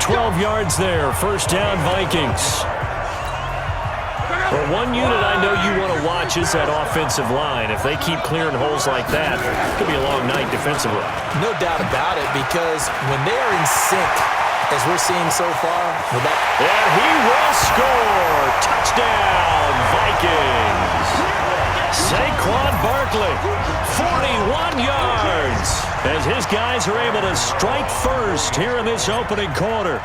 12 yards there. First down, Vikings. Well, one unit I know you want to watch is that offensive line. If they keep clearing holes like that, it could be a long night defensively. No doubt about it, because when they are in sync, as we're seeing so far, with that... And he will score. Touchdown, Vikings. Saquon Barkley, 41 yards, as his guys are able to strike first here in this opening quarter.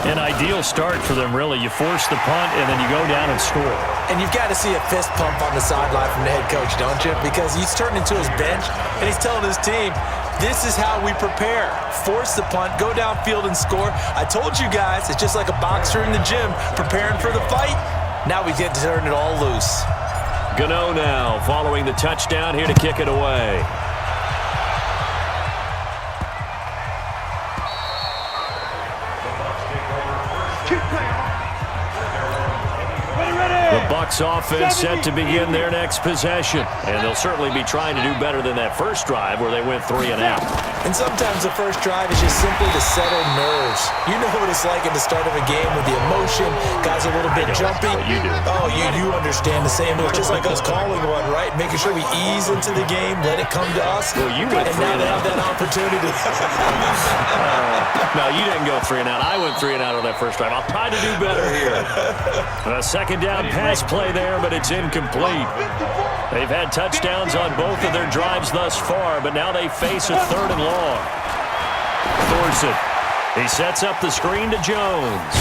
An ideal start for them, really. You force the punt, and then you go down and score. And you've got to see a fist pump on the sideline from the head coach, don't you? Because he's turned into his bench, and he's telling his team, this is how we prepare. Force the punt, go downfield and score. I told you guys, it's just like a boxer in the gym preparing for the fight. Now we get to turn it all loose. Gano now, following the touchdown, here to kick it away. The Bucs offense set to begin their next possession. And they'll certainly be trying to do better than that first drive where they went 3 and out. And sometimes the first drive is just simply to settle nerves. You know what it's like at the start of a game with the emotion. Guys a little bit jumpy. You do. Oh, you understand the same. It's just like us calling one, right? Making sure we ease into the game, let it come to us. Well, you went and 3 now and they out. have that opportunity. No, you didn't go 3 and out. I went 3 and out on that first drive. I'll try to do better here. A second down pass play there, but it's incomplete. They've had touchdowns on both of their drives thus far, but now they face a 3rd and long. Thorson. He sets up the screen to Jones.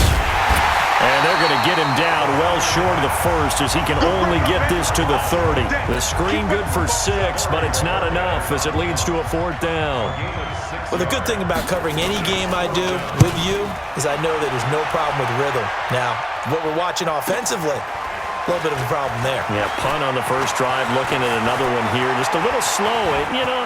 And they're going to get him down well short of the first as he can only get this to the 30. The screen good for 6, but it's not enough as it leads to a 4th down. Well, the good thing about covering any game I do with you is I know that there's no problem with rhythm. Now, what we're watching offensively, a little bit of a problem there. Yeah, punt on the first drive, looking at another one here. Just a little slow. You know,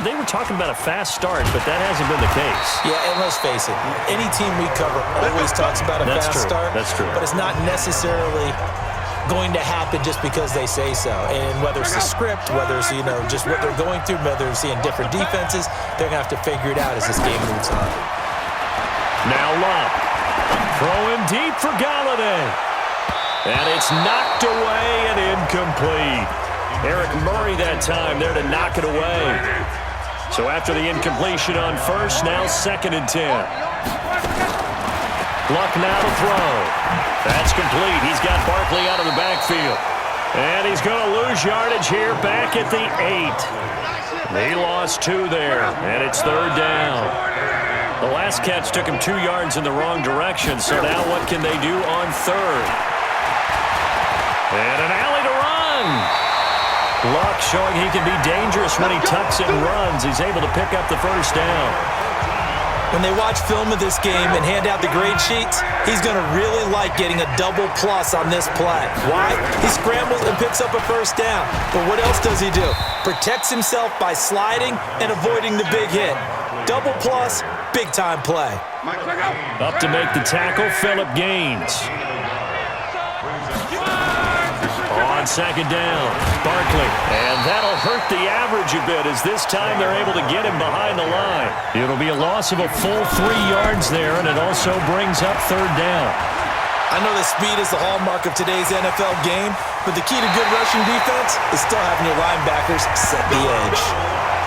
they were talking about a fast start, but that hasn't been the case. Yeah, and let's face it, any team we cover always talks about a fast start. That's true. But it's not necessarily going to happen just because they say so. And whether it's the script, whether it's, you know, just what they're going through, whether it's seeing different defenses, they're going to have to figure it out as this game moves on. Now Love. Throwing deep for Galladay. And it's knocked away and incomplete. Eric Murray that time there to knock it away. So after the incompletion on first, now 2nd and 10. Luck now to throw. That's complete. He's got Barkley out of the backfield. And he's going to lose yardage here back at the 8. He lost 2 there, and it's 3rd down. The last catch took him 2 yards in the wrong direction, so now what can they do on 3rd? And an alley to run. Luck showing he can be dangerous when he tucks and runs. He's able to pick up the first down. When they watch film of this game and hand out the grade sheets, he's going to really like getting a double plus on this play. Why? He scrambles and picks up a first down. But what else does he do? Protects himself by sliding and avoiding the big hit. Double plus, big-time play. Up to make the tackle, Phillip Gaines. On 2nd down, Barkley. And that'll hurt the average a bit as this time they're able to get him behind the line. It'll be a loss of a full 3 yards there, and it also brings up 3rd down. I know that speed is the hallmark of today's NFL game, but the key to good rushing defense is still having your linebackers set the edge.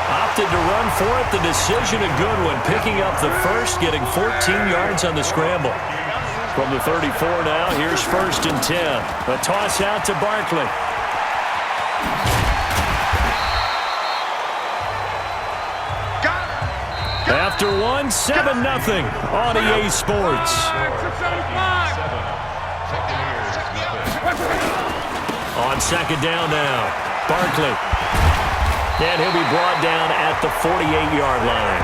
Opted to run for it. The decision a good one. Picking up the first, getting 14 yards on the scramble. From the 34 now, here's 1st and 10. A toss out to Barkley. After one, 7-0 on EA Sports. On 2nd down now, Barkley. And he'll be brought down at the 48-yard line.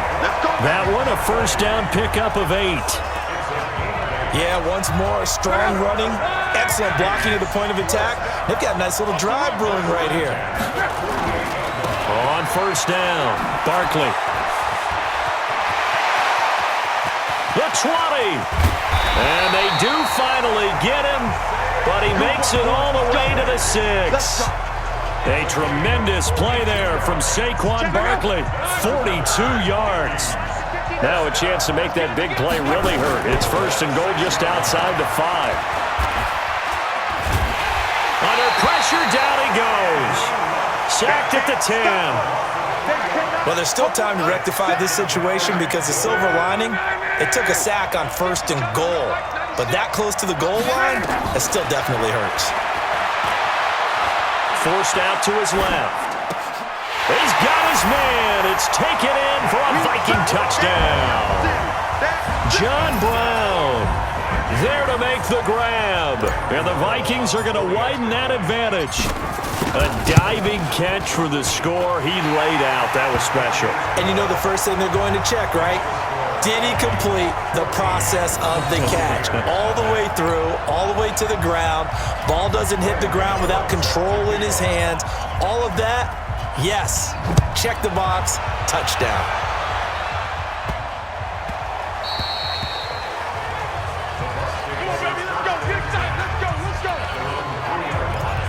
That one, a first down pickup of 8. Yeah, once more, strong running, excellent blocking at the point of attack. They've got a nice little drive brewing right here. On 1st down, Barkley. The 20. And they do finally get him, but he makes it all the way to the 6. A tremendous play there from Saquon Barkley, 42 yards. Now a chance to make that big play really hurt. It's first and goal just outside the 5. Under pressure, down he goes. Sacked at the 10. Well, there's still time to rectify this situation because the silver lining, they took a sack on first and goal. But that close to the goal line, that still definitely hurts. Forced out to his left. He's got his man. It's taken in for a Viking touchdown. John Brown there to make the grab. And the Vikings are going to widen that advantage. A diving catch for the score. He laid out. That was special. And you know the first thing they're going to check, right? Did he complete the process of the catch? All the way through, all the way to the ground. Ball doesn't hit the ground without control in his hands. All of that, yes. Check the box, touchdown.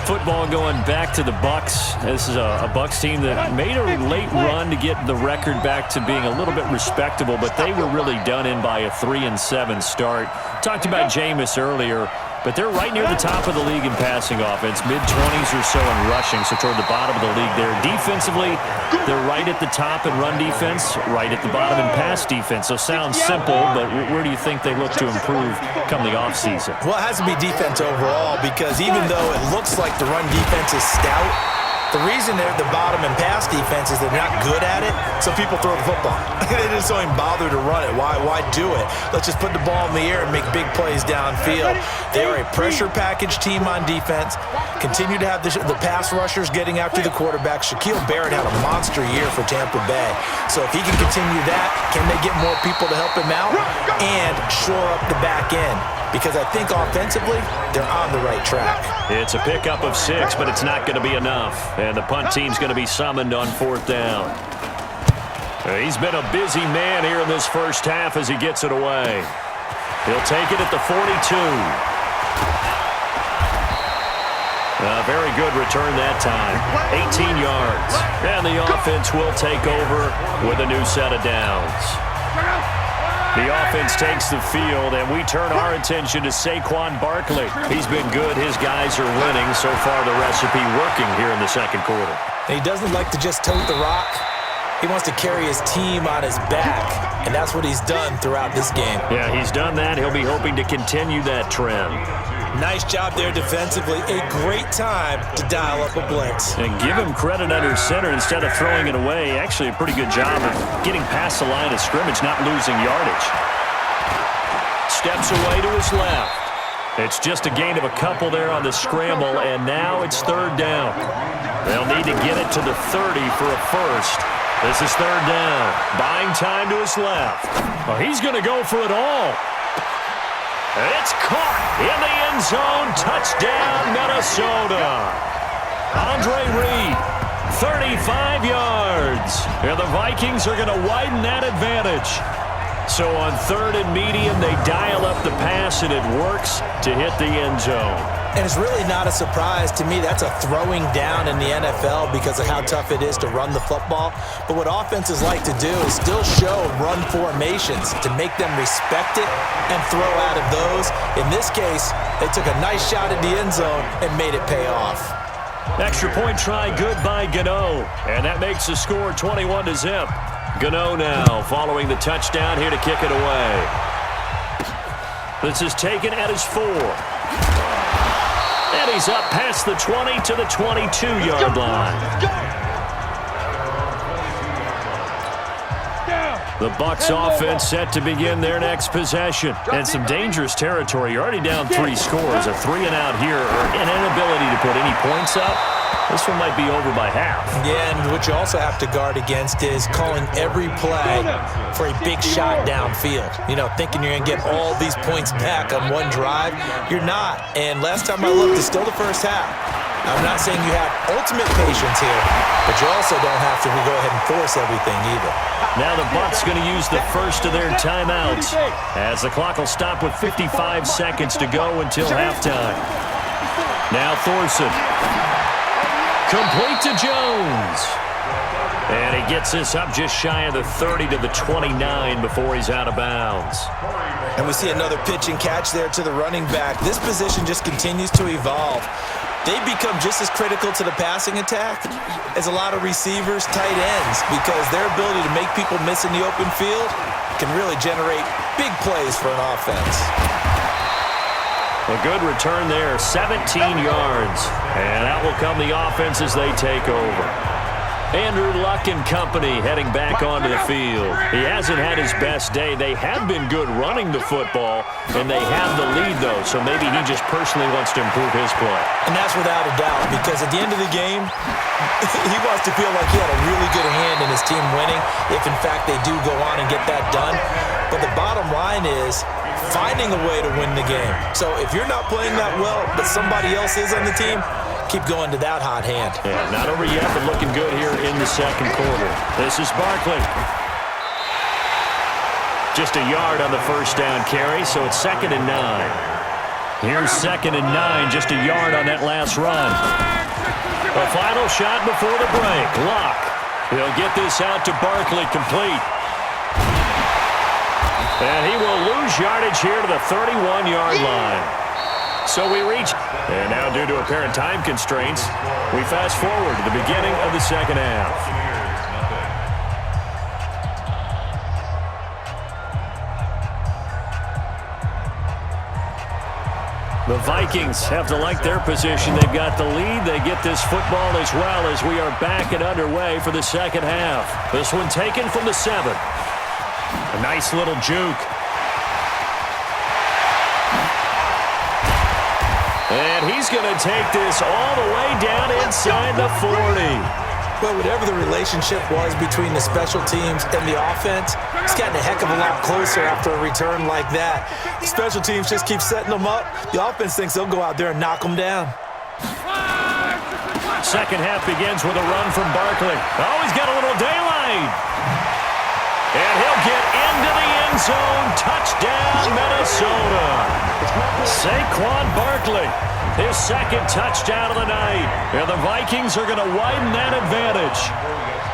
Football going back to the Bucks. This is a Bucks team that made a late run to get the record back to being a little bit respectable, but they were really done in by a 3-7 start. Talked about Jameis earlier, but they're right near the top of the league in passing offense, mid-20s or so in rushing, so toward the bottom of the league there. Defensively, they're right at the top in run defense, right at the bottom in pass defense. So sounds simple, but where do you think they look to improve come the offseason? Well, it has to be defense overall because even though it looks like the run defense is stout, the reason they're at the bottom in pass defense is they're not good at it, so people throw the football. They just don't even bother to run it. Why do it? Let's just put the ball in the air and make big plays downfield. They are a pressure package team on defense. Continue to have the pass rushers getting after the quarterback. Shaquille Barrett had a monster year for Tampa Bay. So if he can continue that, can they get more people to help him out and shore up the back end? Because I think offensively, they're on the right track. It's a pickup of 6, but it's not going to be enough. And the punt team's going to be summoned on 4th down. He's been a busy man here in this first half as he gets it away. He'll take it at the 42. A very good return that time. 18 yards. And the offense will take over with a new set of downs. The offense takes the field, and we turn our attention to Saquon Barkley. He's been good. His guys are winning. So far, the recipe working here in the second quarter. And he doesn't like to just tote the rock. He wants to carry his team on his back, and that's what he's done throughout this game. Yeah, he's done that. He'll be hoping to continue that trend. Nice job there defensively. A great time to dial up a blitz. And give him credit under center instead of throwing it away. Actually, a pretty good job of getting past the line of scrimmage, not losing yardage. Steps away to his left. It's just a gain of a couple there on the scramble, and now it's 3rd down. They'll need to get it to the 30 for a first. This is 3rd down. Buying time to his left. Well, he's going to go for it all. It's caught in the end zone. Touchdown, Minnesota. Andre Reed, 35 yards. And the Vikings are going to widen that advantage. So on 3rd and medium, they dial up the pass, and it works to hit the end zone. And it's really not a surprise to me. That's a throwing down in the NFL because of how tough it is to run the football. But what offenses like to do is still show run formations to make them respect it and throw out of those. In this case, they took a nice shot at the end zone and made it pay off. Extra point try good by Gano. And that makes the score 21-0. Gano now following the touchdown here to kick it away. This is taken at his 4. And he's up past the 20 to the 22-yard line. The Bucs offense set to begin their next possession. And some dangerous territory. You're already down 3 scores. A 3-and-out here, or an inability to put any points up. This one might be over by half. Yeah, and what you also have to guard against is calling every play for a big shot downfield. You know, thinking you're going to get all these points back on one drive. You're not. And last time I looked, it's still the first half. I'm not saying you have ultimate patience here, but you also don't have to go ahead and force everything either. Now the Bucs going to use the first of their timeouts as the clock will stop with 55 seconds to go until halftime. Now Thorson. Complete to Jones. And he gets this up just shy of the 30 to the 29 before he's out of bounds. And we see another pitch and catch there to the running back. This position just continues to evolve. They become just as critical to the passing attack as a lot of receivers, tight ends, because their ability to make people miss in the open field can really generate big plays for an offense. A good return there, 17 yards. And out will come the offense as they take over. Andrew Luck and company heading back onto the field. He hasn't had his best day. They have been good running the football, and they have the lead, though, so maybe he just personally wants to improve his play. And that's without a doubt, because at the end of the game, he wants to feel like he had a really good hand in his team winning, if, in fact, they do go on and get that done. But the bottom line is finding a way to win the game. So if you're not playing that well, but somebody else is on the team, keep going to that hot hand. Yeah, not over yet, but looking good here in the second quarter. This is Barkley. Just a yard on the first down carry, so it's 2nd and 9. Here's 2nd and 9, just a yard on that last run. A final shot before the break. Luck. He'll get this out to Barkley, complete. And he will lose yardage here to the 31-yard line. So we reach, and now due to apparent time constraints, we fast forward to the beginning of the second half. The Vikings have to like their position. They've got the lead. They get this football as well as we are back and underway for the second half. This one taken from the 7. A nice little juke. And he's going to take this all the way down inside the 40. Well, whatever the relationship was between the special teams and the offense, it's gotten a heck of a lot closer after a return like that. The special teams just keep setting them up. The offense thinks they'll go out there and knock them down. Second half begins with a run from Barkley. Oh, he's got a little daylight. And he'll get into the end zone. Touchdown, Minnesota. Saquon Barkley, his second touchdown of the night. And the Vikings are going to widen that advantage.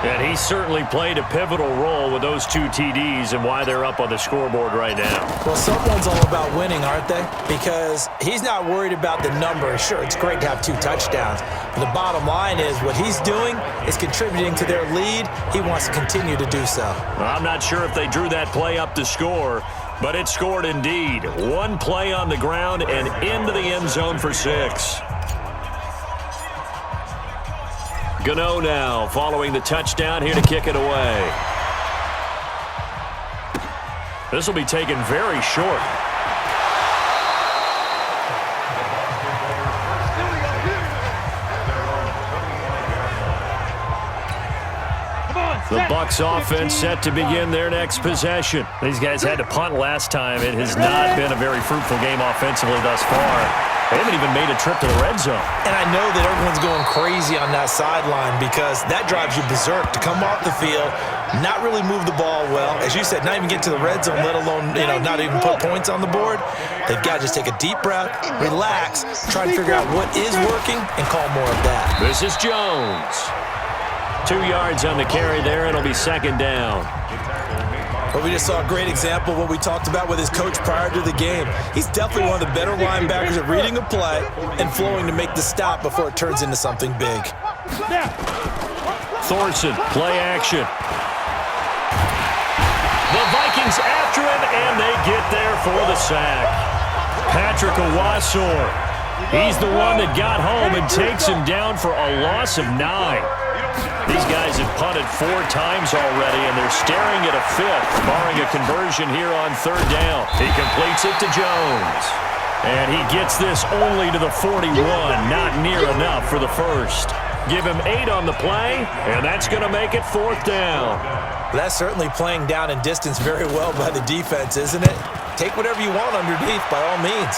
And he certainly played a pivotal role with those 2 TDs and why they're up on the scoreboard right now. Well, someone's all about winning, aren't they? Because he's not worried about the number. Sure, it's great to have 2 touchdowns. But the bottom line is what he's doing is contributing to their lead. He wants to continue to do so. I'm not sure if they drew that play up to score, but it scored indeed. 1 play on the ground and into the end zone for 6. Gano now following the touchdown here to kick it away. This will be taken very short. The Bucs offense set to begin their next possession. These guys had to punt last time. It has not been a very fruitful game offensively thus far. They haven't even made a trip to the red zone. And I know that everyone's going crazy on that sideline because that drives you berserk to come off the field, not really move the ball well. As you said, not even get to the red zone, let alone, not even put points on the board. They've got to just take a deep breath, relax, try to figure out what is working, and call more of that. This is Jones. 2 yards on the carry there. It'll be 2nd down. But we just saw a great example of what we talked about with his coach prior to the game. He's definitely one of the better linebackers at reading a play and flowing to make the stop before it turns into something big. Thorson, play action. The Vikings after him, and they get there for the sack. Patrick Owasor. He's the one that got home and takes him down for a loss of 9. These guys have punted 4 times already, and they're staring at a 5th, barring a conversion here on 3rd down. He completes it to Jones. And he gets this only to the 41, not near enough for the first. Give him 8 on the play, and that's going to make it 4th down. That's certainly playing down and distance very well by the defense, isn't it? Take whatever you want underneath, by all means.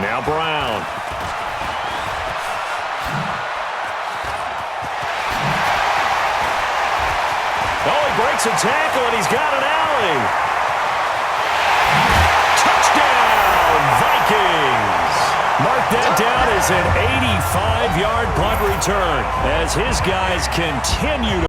Now Brown. Breaks a tackle, and he's got an alley. Touchdown, Vikings. mark that down as an 85-yard punt return as his guys continue to